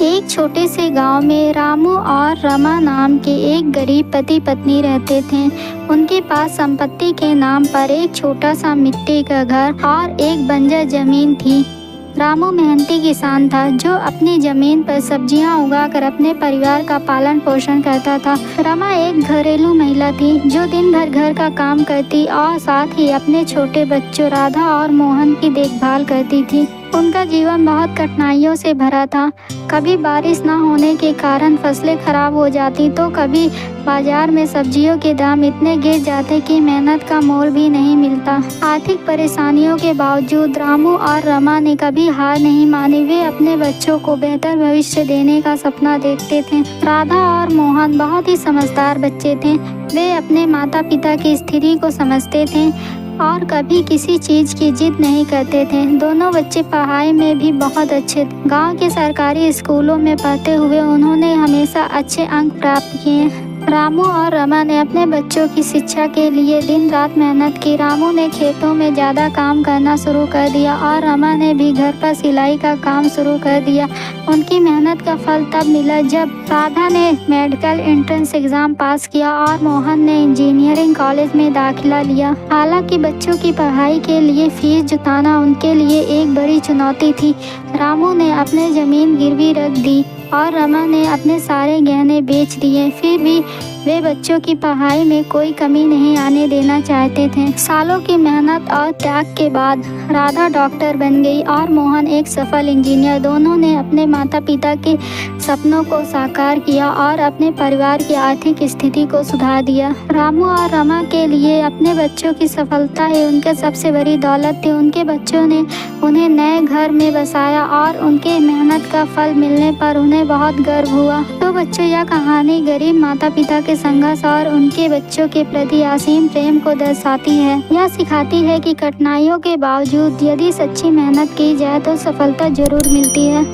एक छोटे से गांव में रामू और रमा नाम के एक गरीब पति पत्नी रहते थे। उनके पास संपत्ति के नाम पर एक छोटा सा मिट्टी का घर और एक बंजर जमीन थी। रामू मेहनती किसान था जो अपनी जमीन पर सब्जियां उगाकर अपने परिवार का पालन पोषण करता था। रमा एक घरेलू महिला थी जो दिन भर घर का काम करती और साथ ही अपने छोटे बच्चों राधा और मोहन की देखभाल करती थी। उनका जीवन बहुत कठिनाइयों से भरा था। कभी बारिश न होने के कारण फसलें खराब हो जाती तो कभी बाजार में सब्जियों के दाम इतने गिर जाते कि मेहनत का मोल भी नहीं मिलता। आर्थिक परेशानियों के बावजूद रामू और रमा ने कभी हार नहीं मानी। वे अपने बच्चों को बेहतर भविष्य देने का सपना देखते थे। राधा और मोहन बहुत ही समझदार बच्चे थे। वे अपने माता पिता की स्थिति को समझते थे और कभी किसी चीज़ की जिद नहीं करते थे। दोनों बच्चे पढ़ाई में भी बहुत अच्छे थे। गांव के सरकारी स्कूलों में पढ़ते हुए उन्होंने हमेशा अच्छे अंक प्राप्त किए। रामू और रमा ने अपने बच्चों की शिक्षा के लिए दिन रात मेहनत की। रामू ने खेतों में ज़्यादा काम करना शुरू कर दिया और रमा ने भी घर पर सिलाई का काम शुरू कर दिया। उनकी मेहनत का फल तब मिला जब राधा ने मेडिकल एंट्रेंस एग्ज़ाम पास किया और मोहन ने इंजीनियरिंग कॉलेज में दाखिला लिया। हालांकि बच्चों की पढ़ाई के लिए फीस जुटाना उनके लिए एक बड़ी चुनौती थी। रामू ने अपने ज़मीन गिरवी रख दी और रमा ने अपने सारे गहने बेच दिए। फिर भी वे बच्चों की पढ़ाई में कोई कमी नहीं आने देना चाहते थे। सालों की मेहनत और त्याग के बाद राधा डॉक्टर बन गई और मोहन एक सफल इंजीनियर। दोनों ने अपने माता पिता के सपनों को साकार किया और अपने परिवार की आर्थिक स्थिति को सुधार दिया। रामू और रमा के लिए अपने बच्चों की सफलता ही उनके सबसे बड़ी दौलत थी। उनके बच्चों ने उन्हें नए घर में बसाया और उनके मेहनत का फल मिलने पर उन्हें बहुत गर्व हुआ। तो बच्चों, यह कहानी गरीब माता पिता के संघर्ष और उनके बच्चों के प्रति असीम प्रेम को दर्शाती है। यह सिखाती है कि कठिनाइयों के बावजूद यदि सच्ची मेहनत की जाए तो सफलता जरूर मिलती है।